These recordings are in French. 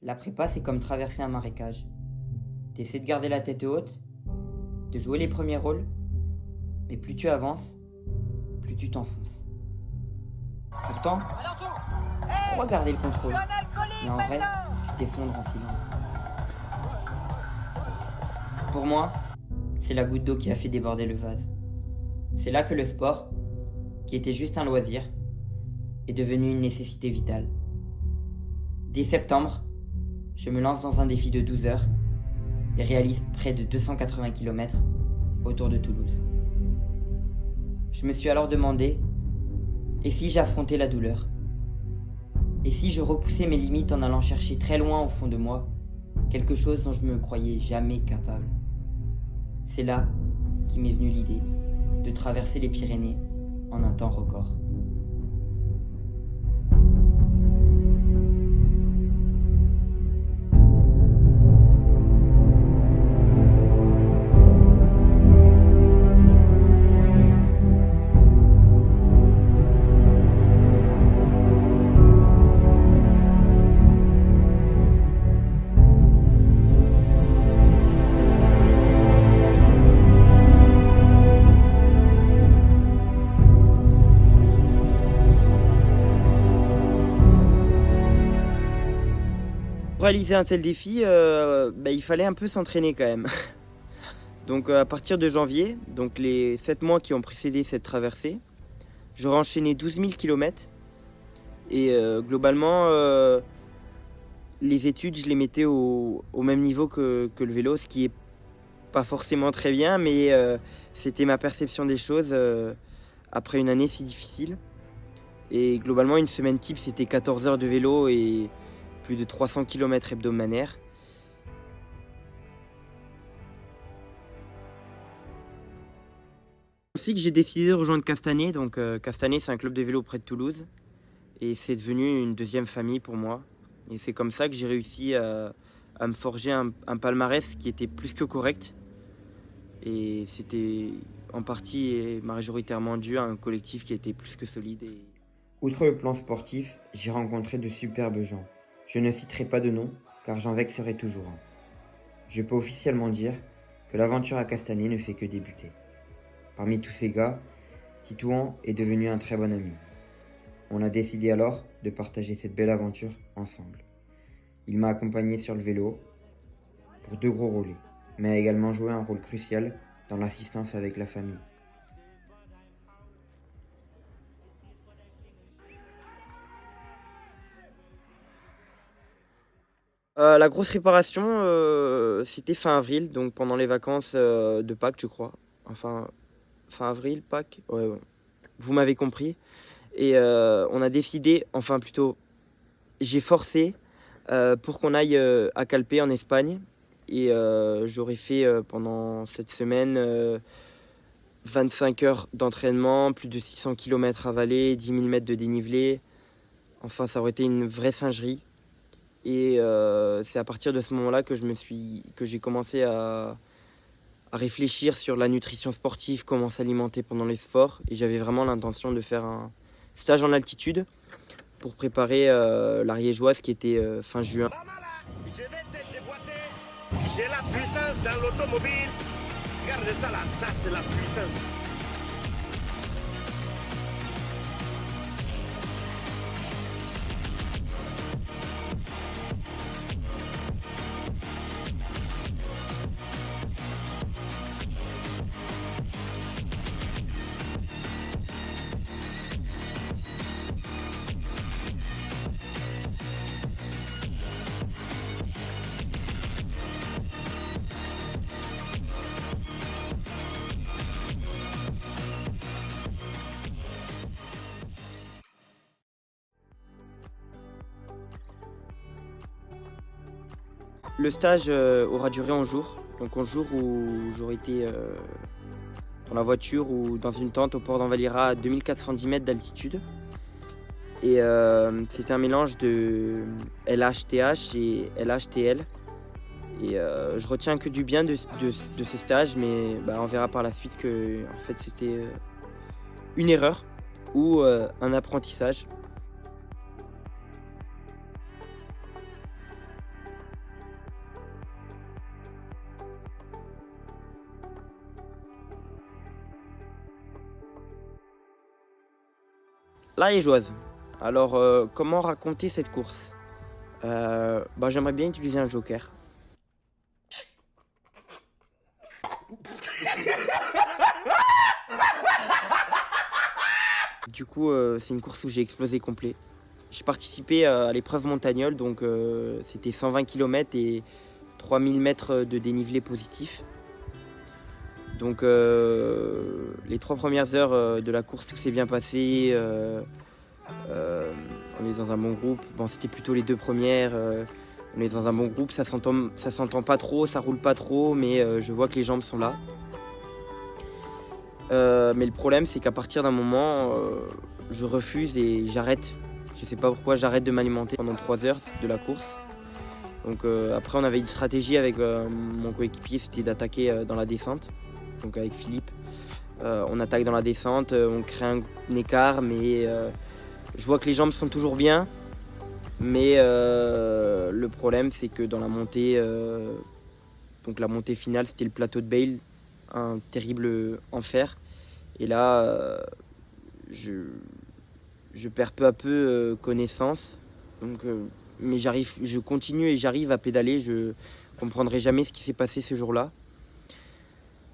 La prépa, c'est comme traverser un marécage. T'essaies de garder la tête haute, de jouer les premiers rôles, mais plus tu avances, plus tu t'enfonces. Pourtant, tu crois garder le contrôle, mais en vrai, tu t'effondres en silence. Pour moi, c'est la goutte d'eau qui a fait déborder le vase. C'est là que le sport, qui était juste un loisir, est devenu une nécessité vitale. Dès septembre, je me lance dans un défi de 12 heures et réalise près de 280 km autour de Toulouse. Je me suis alors demandé, et si j'affrontais la douleur? Et si je repoussais mes limites en allant chercher très loin au fond de moi quelque chose dont je me croyais jamais capable? C'est là qu'est m'est venue l'idée de traverser les Pyrénées en un temps record. Pour réaliser un tel défi, il fallait un peu s'entraîner quand même. Donc à partir de janvier, donc les 7 mois qui ont précédé cette traversée, j'aurais enchaîné 12 000 km. Et globalement, les études, je les mettais au même niveau que le vélo, ce qui est pas forcément très bien, mais c'était ma perception des choses après une année si difficile. Et globalement, une semaine type, c'était 14 heures de vélo et plus de 300 km hebdomadaires. Ainsi que j'ai décidé de rejoindre Castanet. Donc Castanet, c'est un club de vélo près de Toulouse. Et c'est devenu une deuxième famille pour moi. Et c'est comme ça que j'ai réussi à me forger un palmarès qui était plus que correct. Et c'était en partie et majoritairement dû à un collectif qui était plus que solide. Outre le plan sportif, j'ai rencontré de superbes gens. Je ne citerai pas de nom, car j'en vexerai toujours un. Je peux officiellement dire que l'aventure à Castanet ne fait que débuter. Parmi tous ces gars, Titouan est devenu un très bon ami. On a décidé alors de partager cette belle aventure ensemble. Il m'a accompagné sur le vélo pour 2 gros relais, mais a également joué un rôle crucial dans l'assistance avec la famille. La grosse réparation, c'était fin avril, donc pendant les vacances de Pâques, je crois. Enfin, fin avril, Pâques, ouais. Vous m'avez compris. Et on a décidé, enfin plutôt, j'ai forcé pour qu'on aille à Calpe en Espagne. Et j'aurais fait pendant cette semaine 25 heures d'entraînement, plus de 600 km à vallée, 10 000 mètres de dénivelé. Enfin, ça aurait été une vraie singerie. Et c'est à partir de ce moment-là que j'ai commencé à réfléchir sur la nutrition sportive, comment s'alimenter pendant les sports. Et j'avais vraiment l'intention de faire un stage en altitude pour préparer l'Ariégeoise qui était fin juin. Je vais te déboîter. J'ai la puissance dans l'automobile. Regarde ça là, ça c'est la puissance. Le stage aura duré 11 jours. Donc 11 jours où j'aurais été dans la voiture ou dans une tente au port d'Envalira à 2410 mètres d'altitude. Et c'était un mélange de LHTH et LHTL. Et je retiens que du bien de ces stages, mais on verra par la suite que en fait, c'était une erreur ou un apprentissage. l'Ariégeoise. Alors, comment raconter cette course? J'aimerais bien utiliser un joker. Du coup, c'est une course où j'ai explosé complet. Je participais à l'épreuve montagnole, donc c'était 120 km et 3000 mètres de dénivelé positif. Donc les 3 premières heures de la course, tout s'est bien passé. On est dans un bon groupe. Bon, c'était plutôt les 2 premières. On est dans un bon groupe, ça s'entend pas trop, ça roule pas trop, mais je vois que les jambes sont là. Mais le problème, c'est qu'à partir d'un moment, je refuse et j'arrête. Je sais pas pourquoi, j'arrête de m'alimenter pendant 3 heures de la course. Donc après, on avait une stratégie avec mon coéquipier, c'était d'attaquer dans la descente. Donc avec Philippe, on attaque dans la descente, on crée un écart, mais je vois que les jambes sont toujours bien. Mais le problème, c'est que dans la montée, donc la montée finale, c'était le plateau de Bale, un terrible enfer. Et là, je perds peu à peu connaissance. Donc, mais je continue et j'arrive à pédaler. Je comprendrai jamais ce qui s'est passé ce jour-là.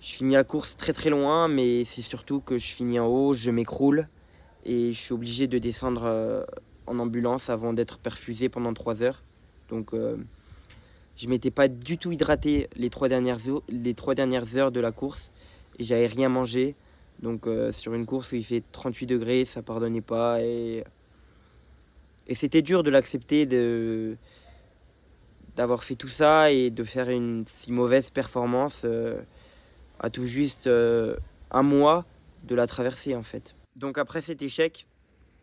Je finis la course très très loin, mais c'est surtout que je finis en haut, je m'écroule et je suis obligé de descendre en ambulance avant d'être perfusé pendant 3 heures. Donc je m'étais pas du tout hydraté les 3 dernières heures de la course et j'avais rien mangé. Donc sur une course où il fait 38 degrés, ça pardonnait pas et c'était dur de l'accepter d'avoir fait tout ça et de faire une si mauvaise performance à tout juste un mois de la traversée en fait. Donc après cet échec,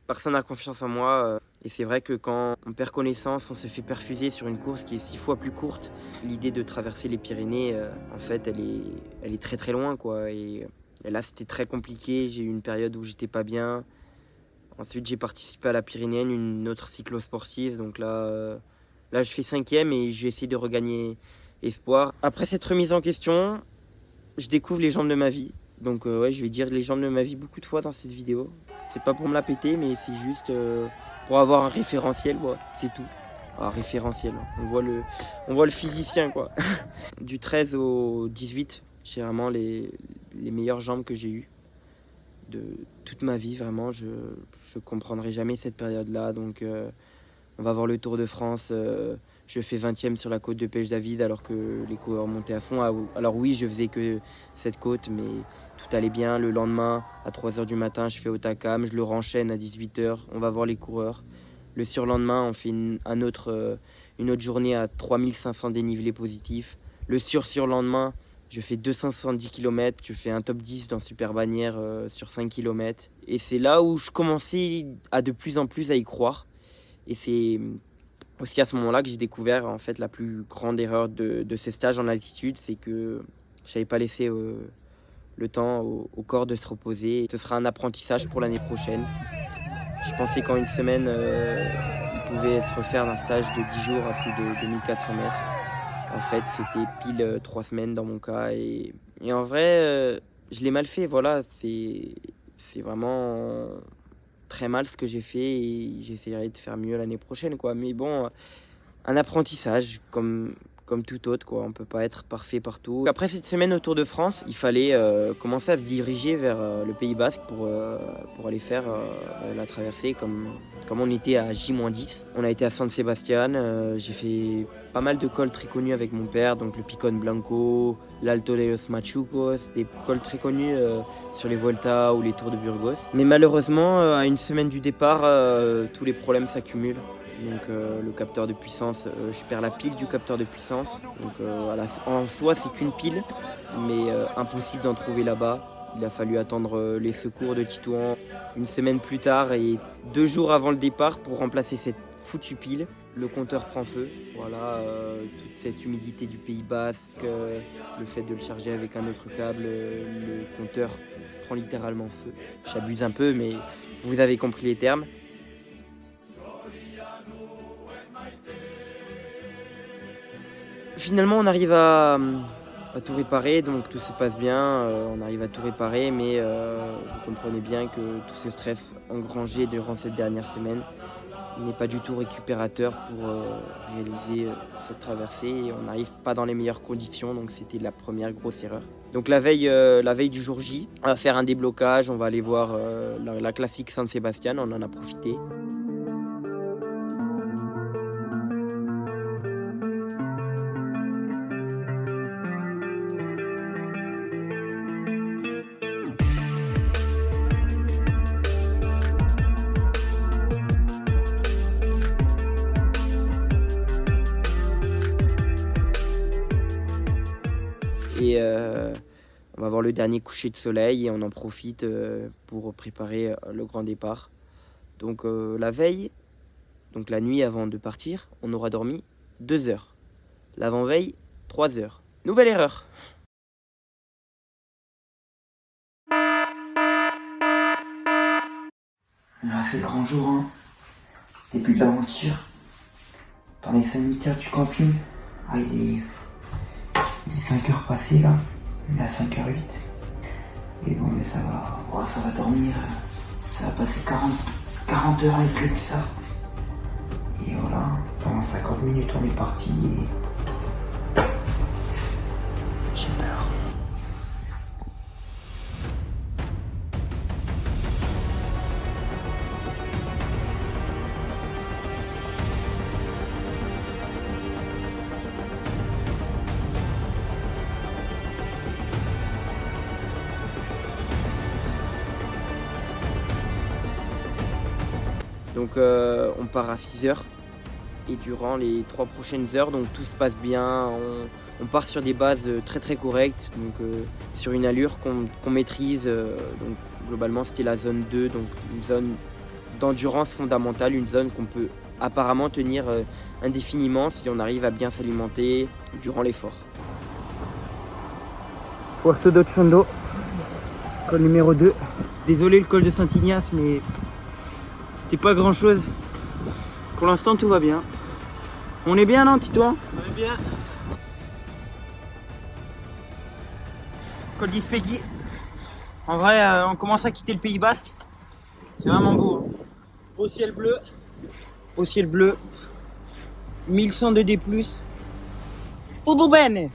personne n'a confiance en moi. Et c'est vrai que quand on perd connaissance, on se fait perfuser sur une course qui est 6 fois plus courte. L'idée de traverser les Pyrénées, en fait, elle est très très loin, quoi. Et là, c'était très compliqué. J'ai eu une période où j'étais pas bien. Ensuite, j'ai participé à la Pyrénéenne, une autre cyclo-sportive. Donc là, je fais 5e et j'essaie de regagner espoir. Après cette remise en question, je découvre les jambes de ma vie. Donc ouais, je vais dire les jambes de ma vie beaucoup de fois dans cette vidéo. C'est pas pour me la péter, mais c'est juste pour avoir un référentiel, ouais, c'est tout. Un référentiel, on voit le physicien, quoi. Du 13 au 18, j'ai vraiment les meilleures jambes que j'ai eues de toute ma vie, vraiment. Je comprendrai jamais cette période-là. Donc on va voir le Tour de France. Je fais 20e sur la côte de Pêche-David alors que les coureurs montaient à fond. Alors oui, je faisais que cette côte, mais tout allait bien. Le lendemain, à 3h du matin, je fais Otakam, je le renchaîne à 18h. On va voir les coureurs. Le surlendemain, on fait une autre journée à 3500 dénivelés positifs. Le surlendemain, je fais 270 km. Je fais un top 10 dans Super Bannière sur 5 km. Et c'est là où je commençais à de plus en plus à y croire. Et c'est aussi à ce moment-là que j'ai découvert en fait la plus grande erreur de ces stages en altitude, c'est que je n'avais pas laissé le temps au corps de se reposer. Ce sera un apprentissage pour l'année prochaine. Je pensais qu'en une semaine, il pouvait se refaire d'un stage de 10 jours à plus de 2400 mètres. En fait, c'était pile 3 semaines dans mon cas. Et en vrai, je l'ai mal fait. Voilà, c'est vraiment très mal ce que j'ai fait et j'essaierai de faire mieux l'année prochaine, quoi. Mais bon, un apprentissage comme tout autre, quoi. On peut pas être parfait partout. Après cette semaine au Tour de France, il fallait commencer à se diriger vers le Pays Basque pour aller faire la traversée comme on était à J-10. On a été à San Sebastián, j'ai fait pas mal de cols très connus avec mon père, donc le Picon Blanco, l'Alto de los Machucos, des cols très connus sur les Vuelta ou les Tours de Burgos. Mais malheureusement, à une semaine du départ, tous les problèmes s'accumulent. Donc le capteur de puissance, je perds la pile du capteur de puissance. Donc en soi c'est qu'une pile, mais impossible d'en trouver là-bas. Il a fallu attendre les secours de Titouan une semaine plus tard et 2 jours avant le départ pour remplacer cette foutue pile. Le compteur prend feu. Voilà, toute cette humidité du Pays Basque, le fait de le charger avec un autre câble, le compteur prend littéralement feu. J'abuse un peu, mais vous avez compris les termes. Finalement, on arrive à à tout réparer, donc tout se passe bien, on arrive à tout réparer, mais vous comprenez bien que tout ce stress engrangé durant cette dernière semaine n'est pas du tout récupérateur pour réaliser cette traversée et on n'arrive pas dans les meilleures conditions, donc c'était la première grosse erreur. Donc la veille du jour J, on va faire un déblocage, on va aller voir la classique San Sebastian, on en a profité. Et on va voir le dernier coucher de soleil et on en profite pour préparer le grand départ. Donc la veille, donc la nuit avant de partir, on aura dormi 2 heures. L'avant-veille, 3 heures. Nouvelle erreur. Il a fait grand jour, hein. Début de l'aventure. Dans les sanitaires du camping. Ah, il est 5h passées là. Il est à 5h08. Et bon, mais ça va. Oh, ça va dormir. Ça va passer 40 heures avec le bizarre. Et voilà. Pendant 50 minutes, on est parti. Et j'ai peur. Donc on part à 6 heures et durant les 3 prochaines heures, donc tout se passe bien. On part sur des bases très très correctes, donc sur une allure qu'on maîtrise. Donc globalement c'était la zone 2, donc une zone d'endurance fondamentale, une zone qu'on peut apparemment tenir indéfiniment si on arrive à bien s'alimenter durant l'effort. Puerto de Chondo, col numéro 2. Désolé le col de Saint-Ignace, mais c'était pas grand chose. Pour l'instant tout va bien. On est bien, non Tito? On est bien. Col d'Ispegui. En vrai, on commence à quitter le Pays Basque. C'est vraiment beau. Hein. Au ciel bleu. Au ciel bleu. 1102 D+. Tout bene.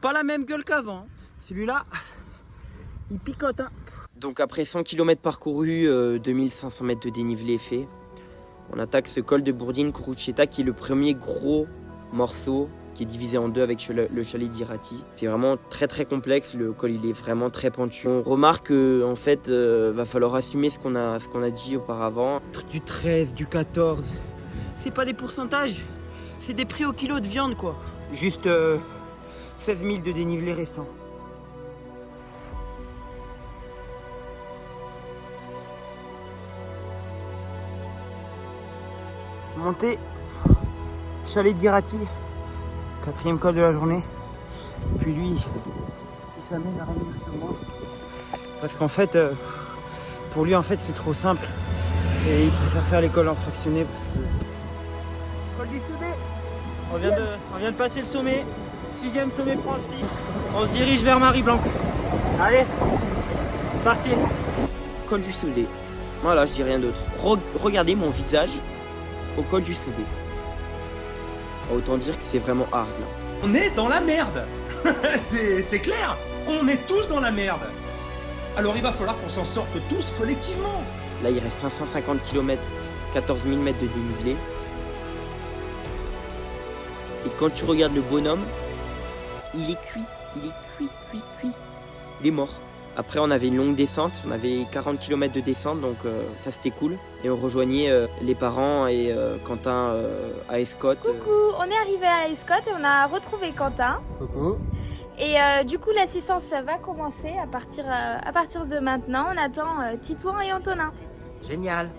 Pas la même gueule qu'avant. Celui-là, il picote. Hein. Donc après 100 km parcourus, 2500 mètres de dénivelé fait, on attaque ce col de Bourdine-Curuceta qui est le premier gros morceau qui est divisé en deux avec le chalet d'Irati. C'est vraiment très très complexe, le col il est vraiment très pentu. On remarque qu'en fait, va falloir assumer ce qu'on a dit auparavant. Du 13, du 14, c'est pas des pourcentages, c'est des prix au kilo de viande quoi. Juste 16 000 de dénivelé restant. Montée, chalet d'Irati, 4e col de la journée. Et puis lui, il s'amène à revenir sur moi. Parce qu'en fait, pour lui en fait c'est trop simple. Et il préfère faire les cols en fractionné parce que... Col du Soudé. On vient de passer le sommet. 6e sommet franchi. On se dirige vers Marie-Blanc. Allez, c'est parti. Col du Soudé. Voilà, je dis rien d'autre. Regardez mon visage au col du Soudé. Autant dire que c'est vraiment hard là. On est dans la merde. C'est clair. On est tous dans la merde. Alors il va falloir qu'on s'en sorte tous collectivement. Là il reste 550 km, 14 000 mètres de dénivelé. Et quand tu regardes le bonhomme, il est cuit. Il est mort. Après on avait une longue descente, on avait 40 km de descente, donc ça c'était cool. Et on rejoignait les parents et Quentin à Escotte. Coucou, on est arrivé à Escotte et on a retrouvé Quentin. Coucou. Et du coup l'assistance va commencer à partir de maintenant. On attend Titouan et Antonin. Génial.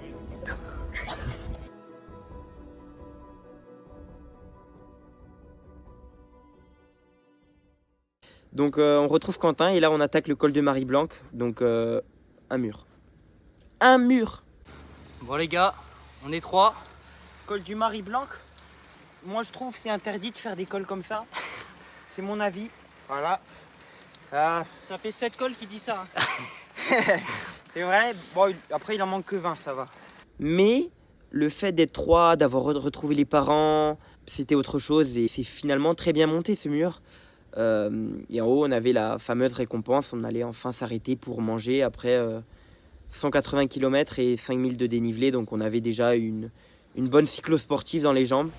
Donc on retrouve Quentin et là on attaque le col de Marie-Blanc, donc un mur. Un mur. Bon les gars, on est 3. Col du Marie Blanc. Moi je trouve c'est interdit de faire des cols comme ça. C'est mon avis. Voilà. Ça fait 7 cols qui dit ça. C'est vrai. Bon, après il en manque que 20, ça va. Mais le fait d'être 3, d'avoir retrouvé les parents, c'était autre chose. Et c'est finalement très bien monté ce mur. Et en haut, on avait la fameuse récompense. On allait enfin s'arrêter pour manger après 180 km et 5000 de dénivelé. Donc on avait déjà une bonne cyclosportive dans les jambes.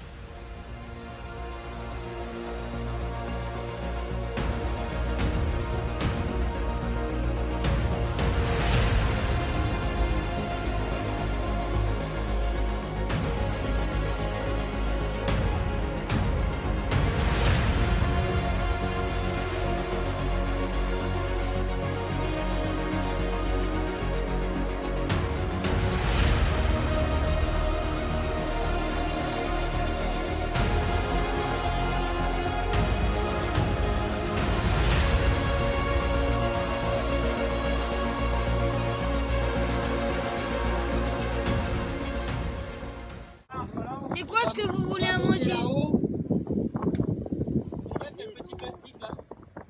C'est quoi ce que vous voulez à manger?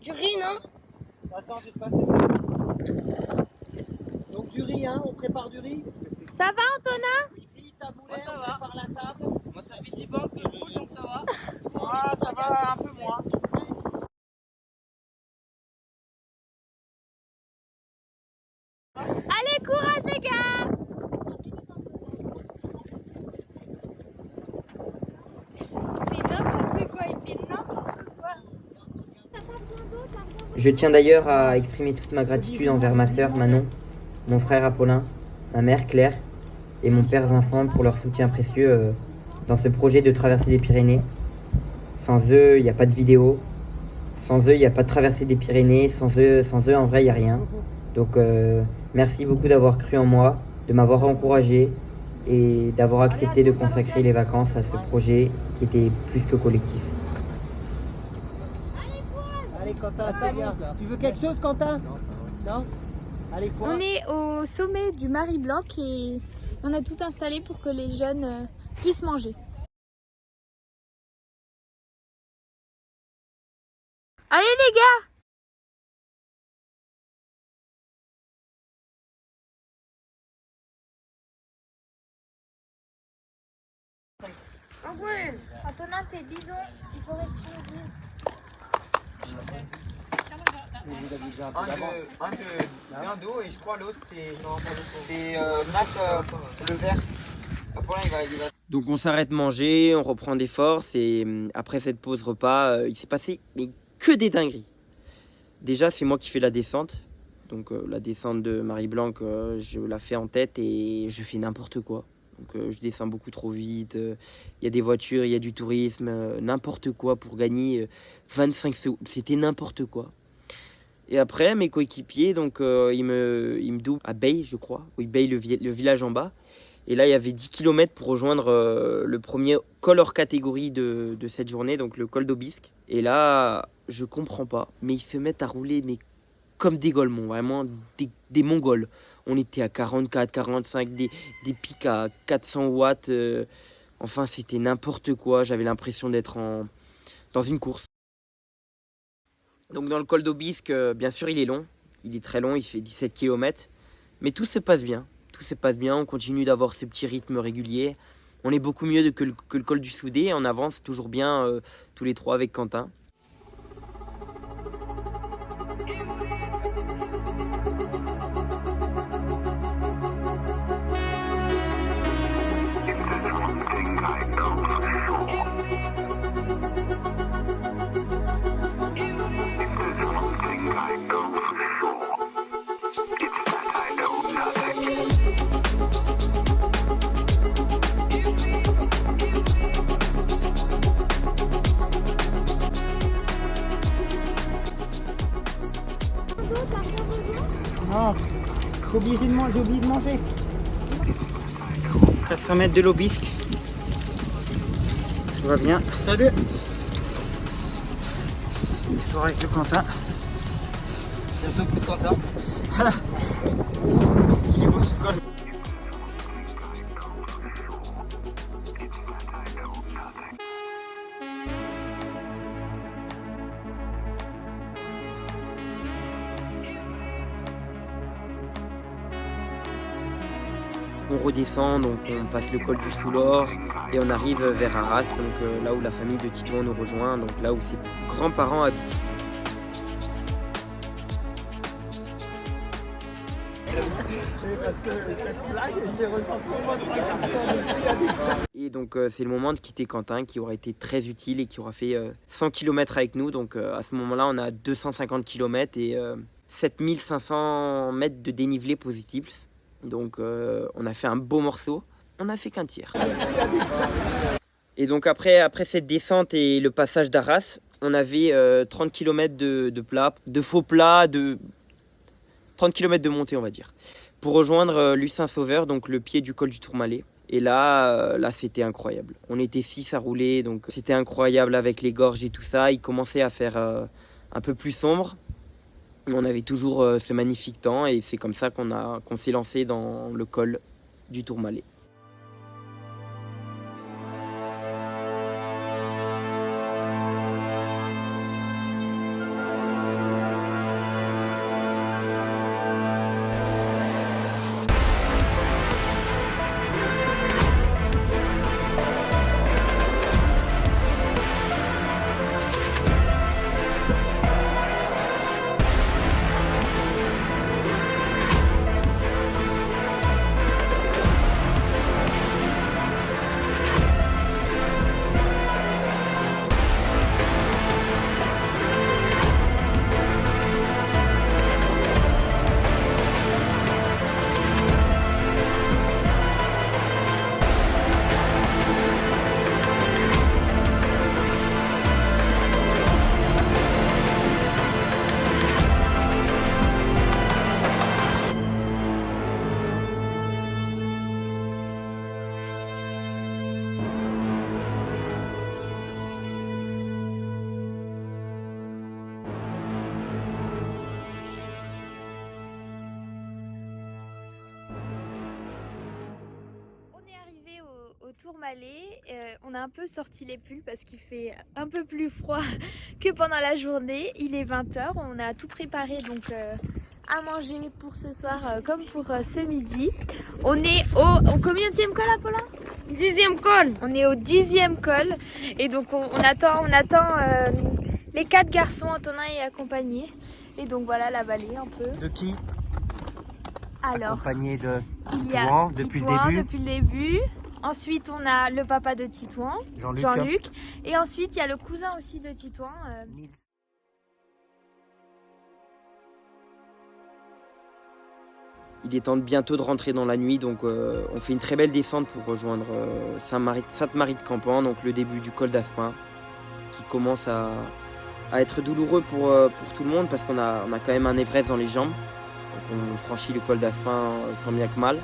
Du riz, non? Attends, je vais te passer ça. Donc du riz, hein, on prépare du riz. Ça va, Antonin? Riz, taboulet, on prépare la table. Moi, ça fait 10 banques que je roule, donc ça va. Ah, ça va un peu moins. Allez, courage les gars! Il fait n'importe quoi, il fait n'importe quoi. Je tiens d'ailleurs à exprimer toute ma gratitude envers ma sœur Manon, mon frère Apollin, ma mère Claire et mon père Vincent pour leur soutien précieux dans ce projet de traversée des Pyrénées. Sans eux, il n'y a pas de vidéo. Sans eux, il n'y a pas de traversée des Pyrénées. Sans eux en vrai, il n'y a rien. Donc merci beaucoup d'avoir cru en moi, de m'avoir encouragé et d'avoir accepté de consacrer les vacances à ce projet qui était plus que collectif. Allez Quentin, c'est bien. Tu veux quelque chose Quentin? Non. Allez quoi? On est au sommet du Marie Blanc et on a tout installé pour que les jeunes puissent manger. Allez les gars! Ah ouais! Antonin, tes bidons, il faudrait que tu nous dises. Un d'eau et je crois l'autre c'est Matt le vert. Donc on s'arrête manger, on reprend des forces et après cette pause repas, il s'est passé mais que des dingueries. Déjà c'est moi qui fais la descente. Donc la descente de Marie Blanc, je la fais en tête et je fais n'importe quoi. Donc je descends beaucoup trop vite, il y a des voitures, il y a du tourisme, n'importe quoi pour gagner 25 secondes, c'était n'importe quoi. Et après mes coéquipiers, donc ils me doublent à Bay je crois, oui Bay le village en bas. Et là il y avait 10 km pour rejoindre le premier col hors catégorie de cette journée, donc le col d'Aubisque. Et là je comprends pas, mais ils se mettent à rouler mais comme des golemons, vraiment des mongols. On était à 44, 45, des pics à 400 watts. Enfin, c'était n'importe quoi. J'avais l'impression d'être dans une course. Donc dans le col d'Aubisque, bien sûr, il est long. Il est très long, il fait 17 km. Mais tout se passe bien. Tout se passe bien. On continue d'avoir ce petit rythme régulier. On est beaucoup mieux que le col du Soudé. On avance toujours bien tous les trois avec Quentin. Non, j'ai oublié de manger. 400 mètres de l'Aubisque. Tout va bien. Salut. Toujours avec le Quentin. Bientôt plus de Quentin. Il est beau ce col. on redescend, donc on passe le col du Soulor et on arrive vers Arras, donc là où la famille de Titouan nous rejoint, donc là où ses grands-parents habitent. Et donc c'est le moment de quitter Quentin qui aurait été très utile et qui aura fait 100 km avec nous. Donc à ce moment-là, on a 250 km et 7500 mètres de dénivelé positif. Donc on a fait un beau morceau. On n'a fait qu'un tiers. Et donc après cette descente et le passage d'Arras, on avait 30 km de plat, de faux plats, 30 km de montée on va dire, pour rejoindre Lucin-Sauveur, donc le pied du col du Tourmalet. Et là c'était incroyable. On était 6 à rouler, donc c'était incroyable avec les gorges et tout ça. Il commençait à faire un peu plus sombre. Mais on avait toujours ce magnifique temps et c'est comme ça qu'on s'est lancé dans le col du Tourmalet. Au Tourmalet, on a un peu sorti les pulls parce qu'il fait un peu plus froid que pendant la journée. Il est 20h, on a tout préparé donc à manger pour ce soir comme pour ce midi. On est au combienième col, Apollo ? 10e col. On est au 10e col et donc on attend les 4 garçons, Antonin et accompagnés. Et donc voilà la vallée un peu. De qui? Alors, Accompagné de il y a Titouan depuis le début. Ensuite, on a le papa de Titouan, Jean-Luc. Et ensuite, il y a le cousin aussi de Titouan. Nils. Il est temps bientôt de rentrer dans la nuit, donc on fait une très belle descente pour rejoindre Sainte-Marie de Campan, donc le début du col d'Aspin, qui commence à être douloureux pour tout le monde parce qu'on a quand même un Everest dans les jambes. Donc on franchit le col d'Aspin tant bien que mal.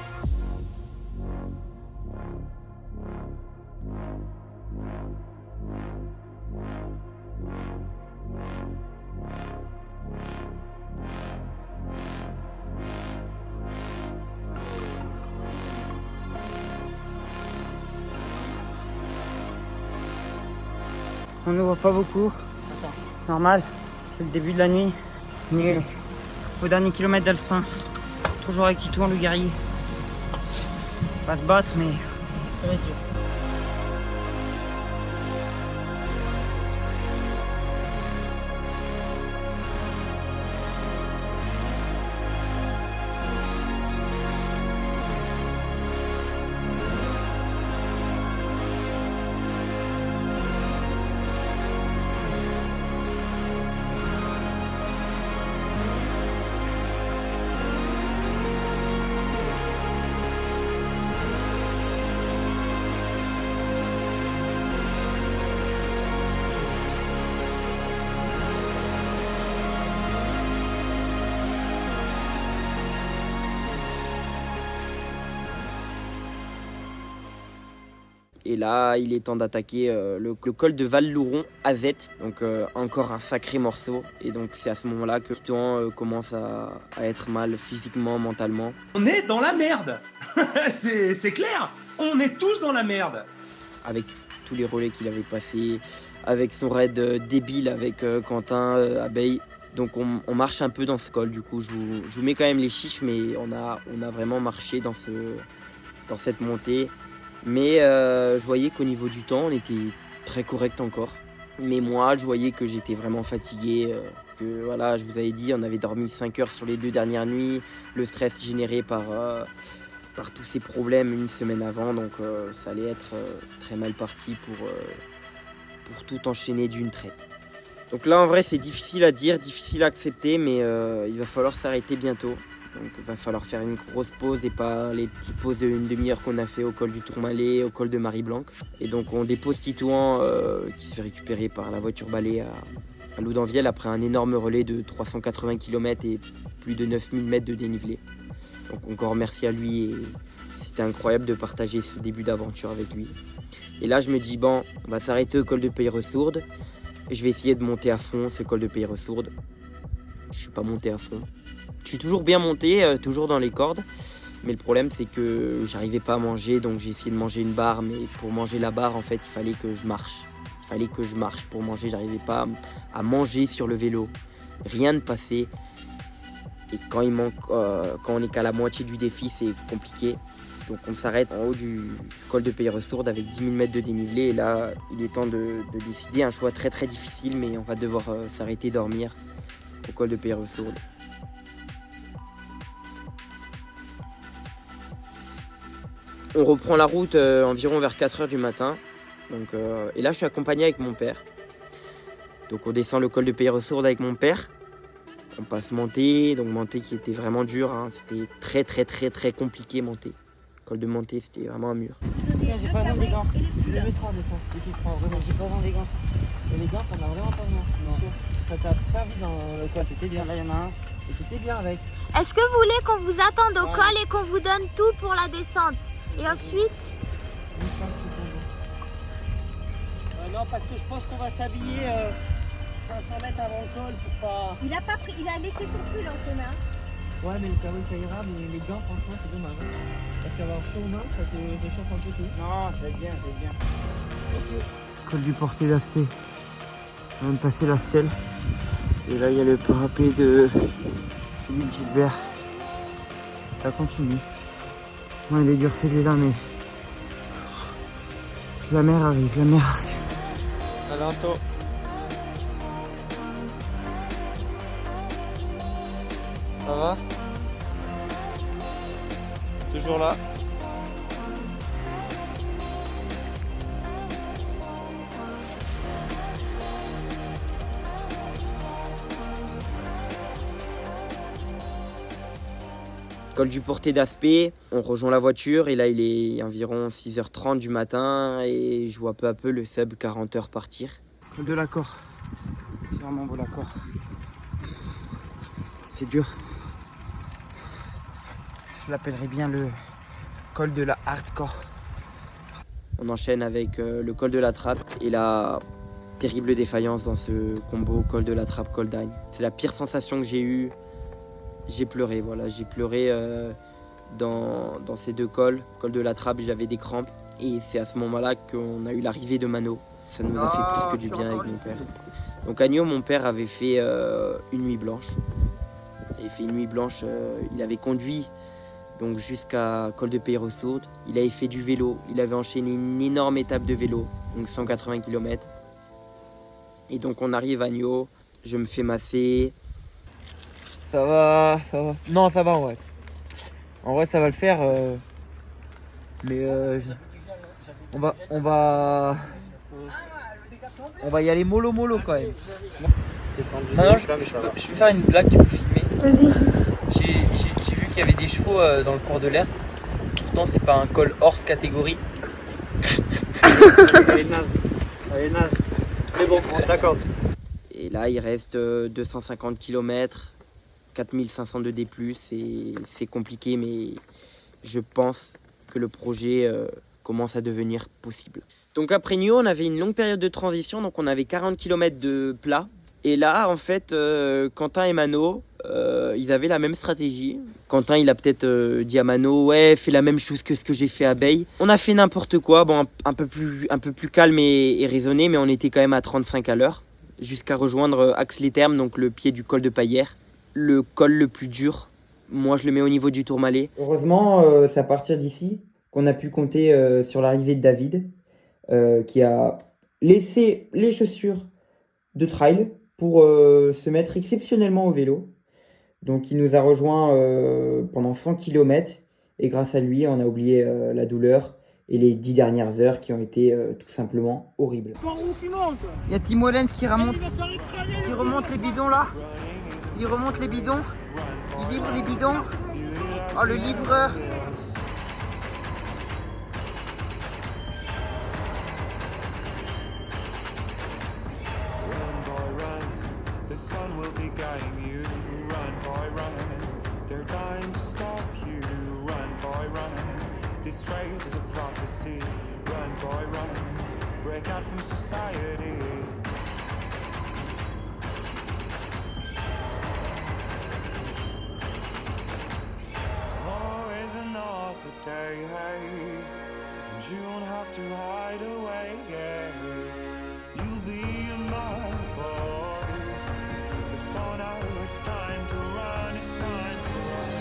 On ne voit pas beaucoup. Normal, c'est le début de la nuit. On est au dernier kilomètre d'Aspin. Toujours avec Titouan le guerrier. On va se battre, mais ça va être dur. Et là, il est temps d'attaquer le col de Val-Louron à Zette. Donc encore un sacré morceau. Et donc c'est à ce moment-là que Titouan commence à être mal physiquement, mentalement. On est dans la merde. C'est clair. On est tous dans la merde. Avec tous les relais qu'il avait passés, avec son raid débile avec Quentin, Abeille. Donc on marche un peu dans ce col. Du coup, je vous mets quand même les chiffres, mais on a vraiment marché dans dans cette montée. Mais je voyais qu'au niveau du temps, on était très correct encore. Mais moi, je voyais que j'étais vraiment fatigué. Que voilà, je vous avais dit, on avait dormi 5 heures sur les 2 dernières nuits. Le stress généré par tous ces problèmes une semaine avant. Donc ça allait être très mal parti pour tout enchaîner d'une traite. Donc là, en vrai, c'est difficile à dire, difficile à accepter, mais il va falloir s'arrêter bientôt. Donc il va falloir faire une grosse pause et pas les petites pauses de une demi-heure qu'on a fait au col du Tourmalet, au col de Marie-Blanque. Et donc on dépose Titouan qui se fait récupérer par la voiture balai à Loudanvielle après un énorme relais de 380 km et plus de 9000 mètres de dénivelé. Donc encore merci à lui et c'était incroyable de partager ce début d'aventure avec lui. Et là je me dis bon, on va s'arrêter au col de Peilleressourde et je vais essayer de monter à fond ce col de Peilleressourde. Je suis pas monté à fond. Je suis toujours bien monté, toujours dans les cordes. Mais le problème, c'est que j'arrivais pas à manger, donc j'ai essayé de manger une barre. Mais pour manger la barre, en fait, il fallait que je marche. Il fallait que je marche pour manger. J'arrivais pas à manger sur le vélo. Rien ne passait. Et quand on est qu'à la moitié du défi, c'est compliqué. Donc on s'arrête en haut du col de Peilleressourde avec 10 000 mètres de dénivelé. Et là, il est temps de décider un choix très très difficile, mais on va devoir s'arrêter dormir au col de Peilleressourde. On reprend la route environ vers 4h du matin. Donc, et là, je suis accompagné avec mon père. Donc, on descend le col de Peilleressourde avec mon père. On passe Monté, donc Monté qui était vraiment dur. Hein. C'était très, très, très, très compliqué, Monté. Col de Monté, c'était vraiment un mur. J'ai pas besoin des gants. Je les mettrai en descente. Vraiment, j'ai pas besoin des gants. Et les gants, t'en as vraiment pas besoin. Non. Ça t'a servi dans le col. T'étais bien. Là, il y en a un. Et t'étais bien avec. Est-ce que vous voulez qu'on vous attende au col et qu'on vous donne tout pour la descente? Et ensuite... Non, parce que je pense qu'on va s'habiller 500 mètres avant le col pour pas... Il a laissé son pull, Antonin. Ouais, mais le carreau ça ira, mais les gants, franchement, c'est dommage. Parce qu'avoir chaud aux mains, ça te réchauffe un peu tout. Non, je vais bien. Okay. Col du Porté d'Aspet. On vient de passer la stèle. Et là, il y a le parapet de Philippe Gilbert. Ça continue. Ouais, il est dur celui-là, mais... La mer arrive. À bientôt. Ça va? Toujours là? Col du Porté d'Aspet, on rejoint la voiture et là il est environ 6h30 du matin et je vois peu à peu le sub 40 heures partir. Col de l'Accord, c'est vraiment beau l'Accord. C'est dur. Je l'appellerais bien le col de la hardcore. On enchaîne avec le col de la Trappe et la terrible défaillance dans ce combo col de la Trappe, col d'Agne. C'est la pire sensation que j'ai eue. J'ai pleuré, voilà, j'ai pleuré dans ces deux cols. Col de la Trappe, j'avais des crampes. Et c'est à ce moment-là qu'on a eu l'arrivée de Mano. Ça nous a fait plus que du bien avec mon père. Donc Agneau, mon père avait fait une nuit blanche. Il avait fait une nuit blanche, il avait conduit donc jusqu'à col de Peilleressourde. Il avait fait du vélo, il avait enchaîné une énorme étape de vélo, donc 180 km. Et donc on arrive à Agneau, je me fais masser. Ça va. Non, ça va en vrai. En vrai, ça va le faire. Mais on va y aller mollo quand même. Maintenant, je vais faire une blague, tu peux filmer. Vas-y. J'ai vu qu'il y avait des chevaux dans le cours de l'Ers. Pourtant, c'est pas un col hors catégorie. Elle est naze. Mais bon, on t'accorde. Et là, il reste 250 km. 4500 de D+, c'est compliqué, mais je pense que le projet commence à devenir possible. Donc après Nio, on avait une longue période de transition, donc on avait 40 km de plat. Et là, en fait, Quentin et Mano, ils avaient la même stratégie. Quentin, il a peut-être dit à Mano, ouais, fais la même chose que ce que j'ai fait à Beille. On a fait n'importe quoi, bon, un peu plus calme et raisonné, mais on était quand même à 35 à l'heure, jusqu'à rejoindre Ax-les-Thermes, donc le pied du col de Paillère. Le col le plus dur, moi je le mets au niveau du Tourmalet. Heureusement, c'est à partir d'ici qu'on a pu compter sur l'arrivée de David, qui a laissé les chaussures de trail pour se mettre exceptionnellement au vélo. Donc il nous a rejoint pendant 100 km et grâce à lui, on a oublié la douleur et les 10 dernières heures qui ont été tout simplement horribles. Il y a Tim Hollens qui remonte les bidons là. Il remonte les bidons. Il livre les bidons. Oh, le livreur. The sun will be guiding you. Run, boy, run. They're dying to stop you. Run, boy, run. This race is a prophecy. Run, boy, run. Break out from society. Oh, is another day, hey. And you don't have to hide away, yeah. You'll be a man, boy. But for now, it's time to run, it's time to run.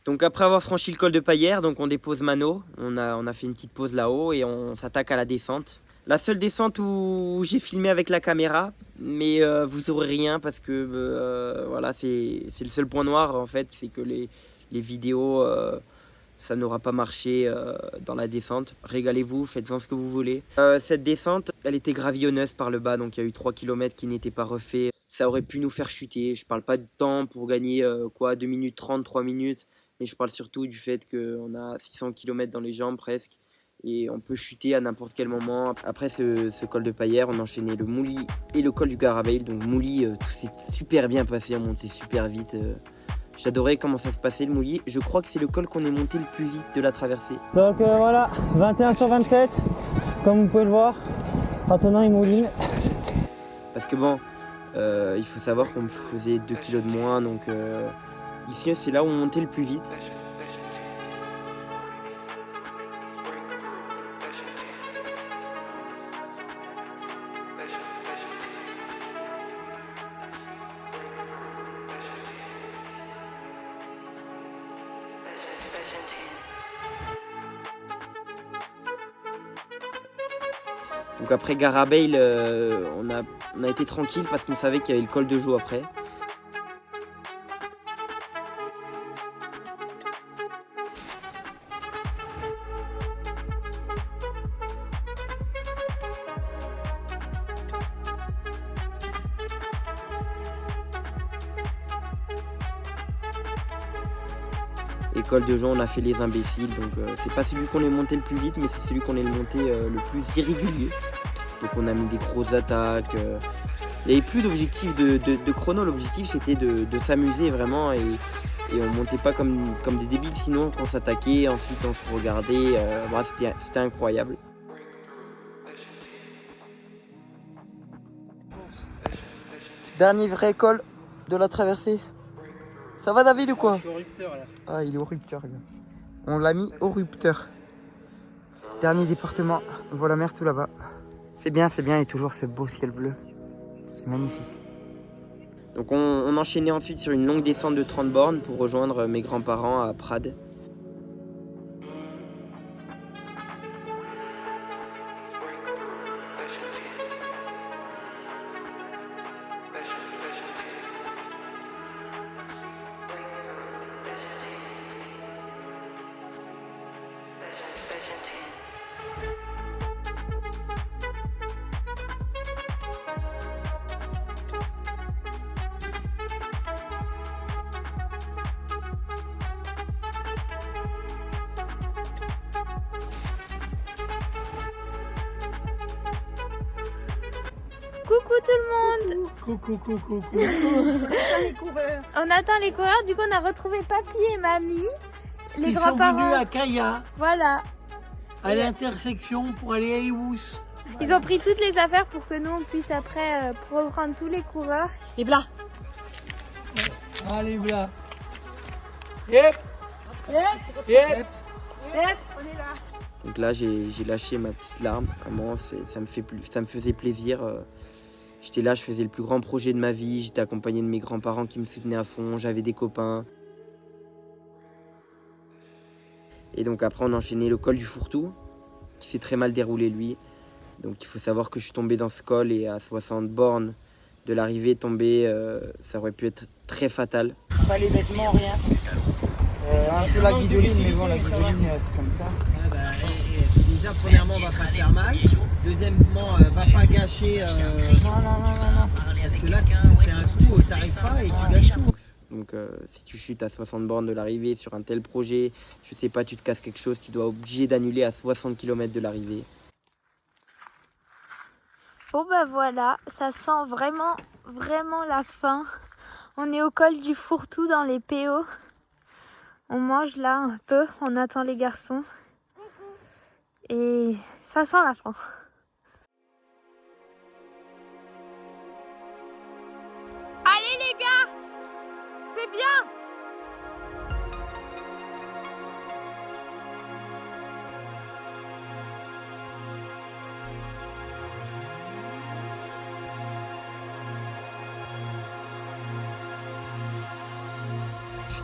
Donc après avoir franchi le col de Paillères, donc on dépose Mano, on a fait une petite pause là-haut et on s'attaque à la descente. La seule descente où j'ai filmé avec la caméra, mais vous aurez rien parce que voilà, c'est le seul point noir en fait, c'est que les vidéos, ça n'aura pas marché dans la descente. Régalez-vous, faites-en ce que vous voulez. Cette descente, elle était gravillonneuse par le bas, donc il y a eu 3 km qui n'étaient pas refaits. Ça aurait pu nous faire chuter, je parle pas de temps pour gagner 2 minutes 30, 3 minutes. Mais je parle surtout du fait qu'on a 600 km dans les jambes presque et on peut chuter à n'importe quel moment. Après ce col de Paillères, on enchaînait le Mouly et le col du Garabell. Donc Mouly, tout s'est super bien passé, on montait super vite. J'adorais comment ça se passait le Mouly. Je crois que c'est le col qu'on est monté le plus vite de la traversée. Donc voilà, 21 sur 27, comme vous pouvez le voir, Antonin et Mouline. Parce que bon, il faut savoir qu'on faisait 2 kg de moins, donc ici c'est là où on montait le plus vite. Donc après Garabell, on a été tranquille parce qu'on savait qu'il y avait le col de Joux après. Et col de Joux, on a fait les imbéciles, donc c'est pas celui qu'on est monté le plus vite, mais c'est celui qu'on est monté le plus irrégulier. Donc on a mis des grosses attaques. Il n'y avait plus d'objectif de chrono, l'objectif c'était de s'amuser vraiment et on montait pas comme des débiles, sinon on s'attaquait, ensuite on se regardait, bref c'était incroyable. Dernier vrai col de la traversée. Ça va David ou quoi? Je suis au rupteur là. Ah, il est au rupteur, gars. On l'a mis au rupteur. Dernier département, on voit la mer tout là-bas. C'est bien, et toujours ce beau ciel bleu. C'est magnifique. Donc on enchaînait ensuite sur une longue descente de 30 bornes pour rejoindre mes grands-parents à Prades. Coucou tout le monde. Coucou. On attend les coureurs, du coup on a retrouvé Papy et Mamie, les Ils sont venus grands-parents. à Kaya, Voilà. à l'intersection pour aller à Iwous. Ils ont pris toutes les affaires pour que nous on puisse après reprendre tous les coureurs. Et voilà. Allez, voilà. Yep. Yep. Yep. Yep. Donc là, j'ai lâché ma petite larme. Vraiment, ça me faisait plaisir. J'étais là, je faisais le plus grand projet de ma vie. J'étais accompagné de mes grands-parents qui me soutenaient à fond. J'avais des copains. Et donc après, on a enchaîné le col du Fourtou, qui s'est très mal déroulé, lui. Donc il faut savoir que je suis tombé dans ce col et à 60 bornes de l'arrivée, tomber, ça aurait pu être très fatal. Pas les vêtements, rien. Un peu la guidoline, mais bon, la guidoline, c'est comme ça. Déjà, premièrement, va pas te faire mal. Deuxièmement, va pas gâcher. Non. Parce que là, c'est un coup, t'arrives pas et tu gâches tout. Donc si tu chutes à 60 bornes de l'arrivée sur un tel projet, je sais pas, tu te casses quelque chose, tu dois obligé d'annuler à 60 km de l'arrivée. Bon bah voilà, ça sent vraiment la fin. On est au col du Fourtou dans les PO. On mange là un peu, on attend les garçons. Et ça sent la fin. Allez les gars, c'est bien.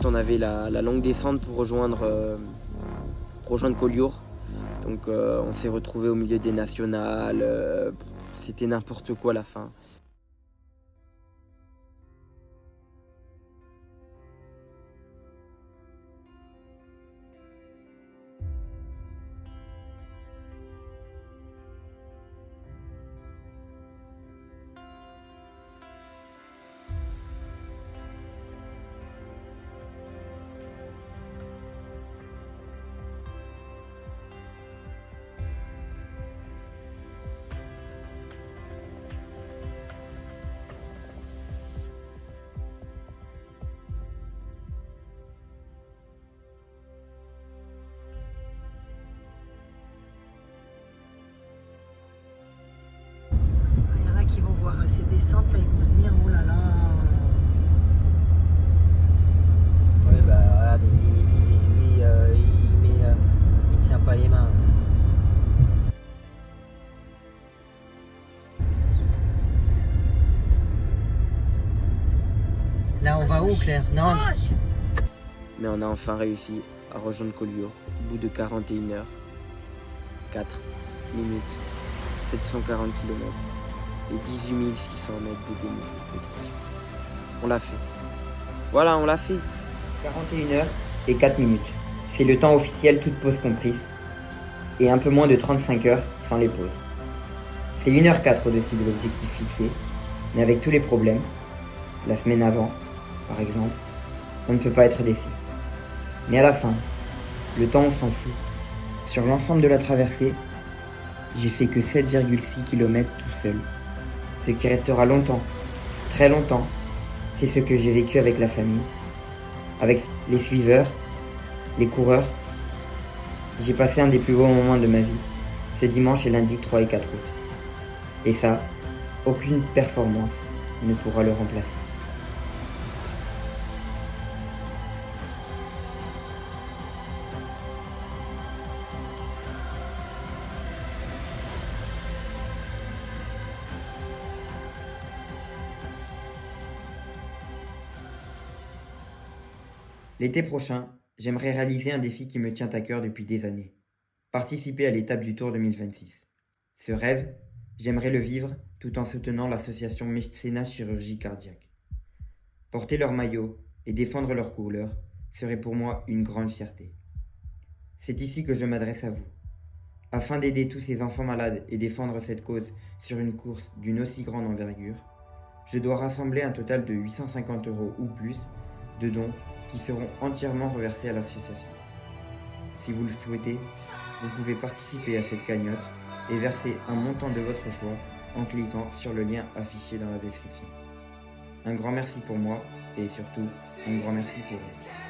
On avait la longue descente pour rejoindre Collioure. Donc on s'est retrouvé au milieu des nationales. C'était n'importe quoi à la fin. Qui vont voir ces descentes là, ils vont se dire oh là là. Oui, bah regarde, il tient pas les mains. Là, on va où, Claire? Non. Mais on a enfin réussi à rejoindre Collioure au bout de 41 heures, 4 minutes, 740 km. Et 18 600 mètres de dénivelé. On l'a fait. Voilà, on l'a fait. 41 heures et 4 minutes. C'est le temps officiel, toutes pauses comprises. Et un peu moins de 35 heures sans les pauses. C'est 1h04 au-dessus de l'objectif fixé. Mais avec tous les problèmes, la semaine avant, par exemple, on ne peut pas être déçu. Mais à la fin, le temps on s'en fout. Sur l'ensemble de la traversée, j'ai fait que 7,6 km tout seul. Ce qui restera longtemps, très longtemps, c'est ce que j'ai vécu avec la famille, avec les suiveurs, les coureurs. J'ai passé un des plus beaux moments de ma vie, ce dimanche et lundi 3 et 4 août. Et ça, aucune performance ne pourra le remplacer. L'été prochain, j'aimerais réaliser un défi qui me tient à cœur depuis des années. Participer à l'étape du Tour 2026. Ce rêve, j'aimerais le vivre tout en soutenant l'association Mécénat Chirurgie Cardiaque. Porter leur maillot et défendre leurs couleurs serait pour moi une grande fierté. C'est ici que je m'adresse à vous. Afin d'aider tous ces enfants malades et défendre cette cause sur une course d'une aussi grande envergure, je dois rassembler un total de 850 € ou plus de dons qui seront entièrement reversés à l'association. Si vous le souhaitez, vous pouvez participer à cette cagnotte et verser un montant de votre choix en cliquant sur le lien affiché dans la description. Un grand merci pour moi et surtout un grand merci pour vous.